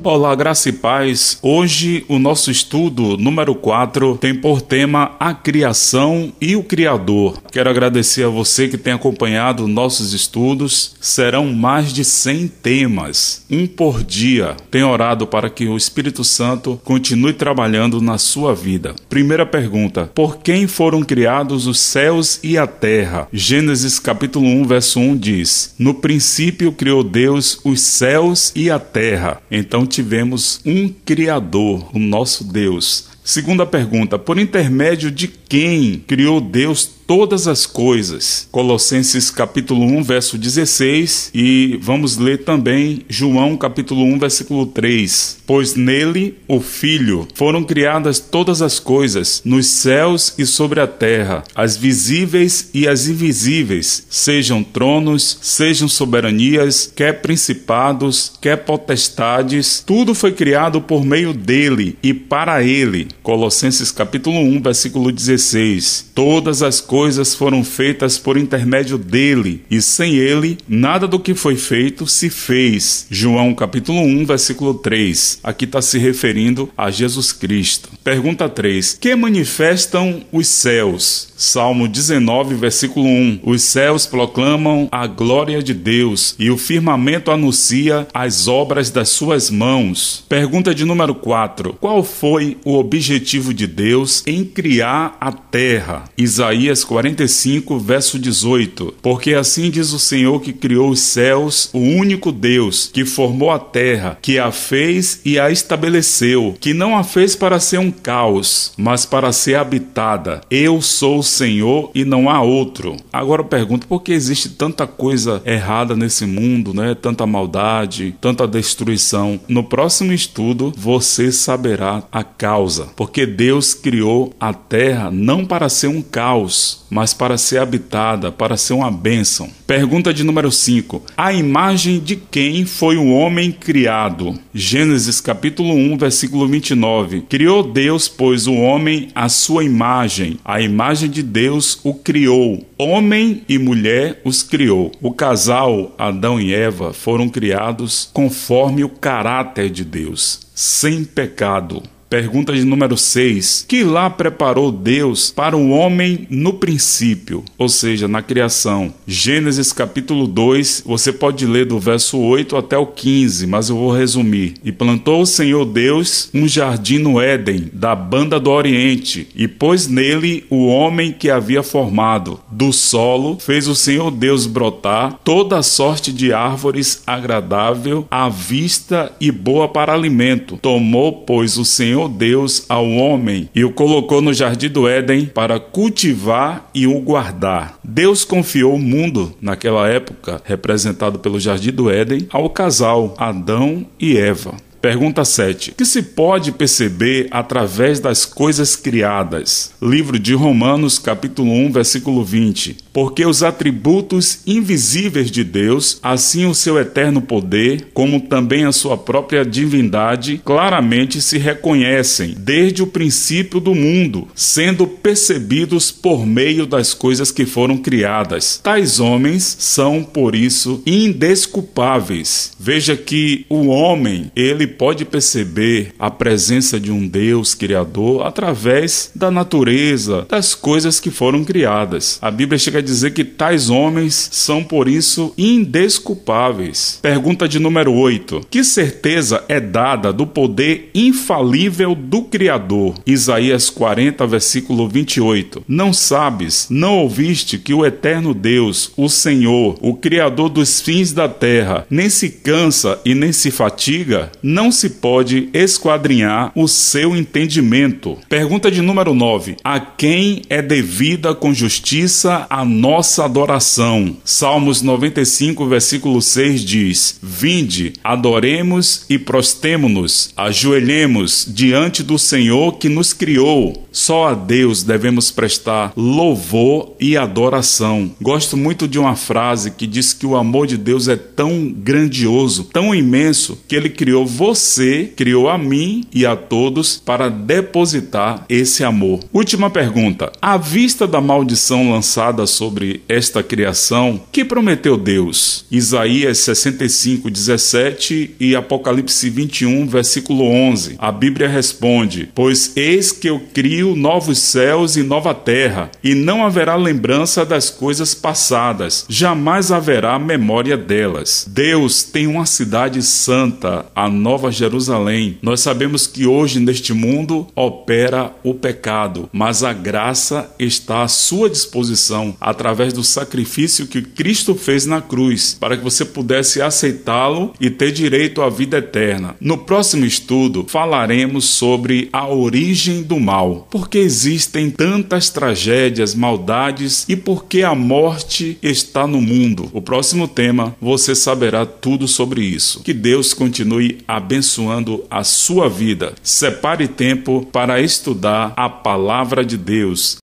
Olá, graça e paz. Hoje o nosso estudo número 4 tem por tema a criação e o Criador. Quero agradecer a você que tem acompanhado nossos estudos. Serão mais de 100 temas, um por dia. Tenho orado para que o Espírito Santo continue trabalhando na sua vida. Primeira pergunta: por quem foram criados os céus e a terra? Gênesis capítulo 1, verso 1 diz: no princípio criou Deus os céus e a terra. Então tivemos um Criador, o nosso Deus. Segunda pergunta: por intermédio de quem criou Deus todas as coisas? Colossenses capítulo 1, verso 16, e vamos ler também João capítulo 1, versículo 3. Pois nele, o Filho, foram criadas todas as coisas, nos céus e sobre a terra, as visíveis e as invisíveis, sejam tronos, sejam soberanias, quer principados, quer potestades, tudo foi criado por meio dele e para ele. Colossenses capítulo 1, versículo 16. Todas as coisas foram feitas por intermédio dele, e sem ele, nada do que foi feito se fez. João capítulo 1, versículo 3. Aqui está se referindo a Jesus Cristo. Pergunta 3. Que manifestam os céus? Salmo 19, versículo 1. Os céus proclamam a glória de Deus, e o firmamento anuncia as obras das suas mãos. Pergunta de número 4. Qual foi o objetivo de Deus em criar a terra? Isaías 45, verso 18. Porque assim diz o Senhor que criou os céus, o único Deus, que formou a terra, que a fez e a estabeleceu, que não a fez para ser um caos, mas para ser habitada. Eu sou o Senhor e não há outro. Agora eu pergunto, por que existe tanta coisa errada nesse mundo, né? Tanta maldade, tanta destruição? No próximo estudo, você saberá a causa. Porque Deus criou a terra não para ser um caos, mas para ser habitada, para ser uma bênção. Pergunta de número 5. A imagem de quem foi o homem criado? Gênesis capítulo 1, versículo 29. Criou Deus, pois, o homem à sua imagem. A imagem de Deus o criou. Homem e mulher os criou. O casal, Adão e Eva, foram criados conforme o caráter de Deus, sem pecado. Pergunta de número 6. Que lá preparou Deus para o homem no princípio, ou seja, na criação? Gênesis capítulo 2, você pode ler do verso 8 até o 15, mas eu vou resumir. E plantou o Senhor Deus um jardim no Éden, da banda do Oriente, e pôs nele o homem que havia formado. Do solo fez o Senhor Deus brotar toda a sorte de árvores agradável à vista e boa para alimento. Tomou, pois, o Senhor Deus ao homem e o colocou no jardim do Éden para cultivar e o guardar. Deus confiou o mundo, naquela época representado pelo jardim do Éden, ao casal Adão e Eva. Pergunta 7. O que se pode perceber através das coisas criadas? Livro de Romanos, capítulo 1, versículo 20. Porque os atributos invisíveis de Deus, assim o seu eterno poder, como também a sua própria divindade, claramente se reconhecem desde o princípio do mundo, sendo percebidos por meio das coisas que foram criadas. Tais homens são, por isso, indesculpáveis. Veja que o homem, ele pode perceber a presença de um Deus criador através da natureza, das coisas que foram criadas. A Bíblia chega a dizer que tais homens são, por isso, indesculpáveis. Pergunta de número 8. Que certeza é dada do poder infalível do Criador? Isaías 40, versículo 28. Não sabes, não ouviste que o eterno Deus, o Senhor, o Criador dos fins da terra, nem se cansa e nem se fatiga? Não se pode esquadrinhar o seu entendimento. Pergunta de número 9. A quem é devida com justiça a nossa adoração? Salmos 95, versículo 6 diz: Vinde, adoremos e prostemo-nos, ajoelhemos diante do Senhor que nos criou. Só a Deus devemos prestar louvor e adoração. Gosto muito de uma frase que diz que o amor de Deus é tão grandioso, tão imenso, que Ele criou você, criou a mim e a todos para depositar esse amor. Última pergunta. À vista da maldição lançada sobre sobre esta criação, que prometeu Deus? Isaías 65:17 e Apocalipse 21, versículo 11. A Bíblia responde: pois eis que eu crio novos céus e nova terra, e não haverá lembrança das coisas passadas, jamais haverá memória delas. Deus tem uma cidade santa, a Nova Jerusalém. Nós sabemos que hoje neste mundo opera o pecado, mas a graça está à sua disposição através do sacrifício que Cristo fez na cruz, para que você pudesse aceitá-lo e ter direito à vida eterna. No próximo estudo falaremos sobre a origem do mal, porque existem tantas tragédias, maldades e por que a morte está no mundo. O próximo tema você saberá tudo sobre isso. Que Deus continue abençoando a sua vida. Separe tempo para estudar a palavra de Deus.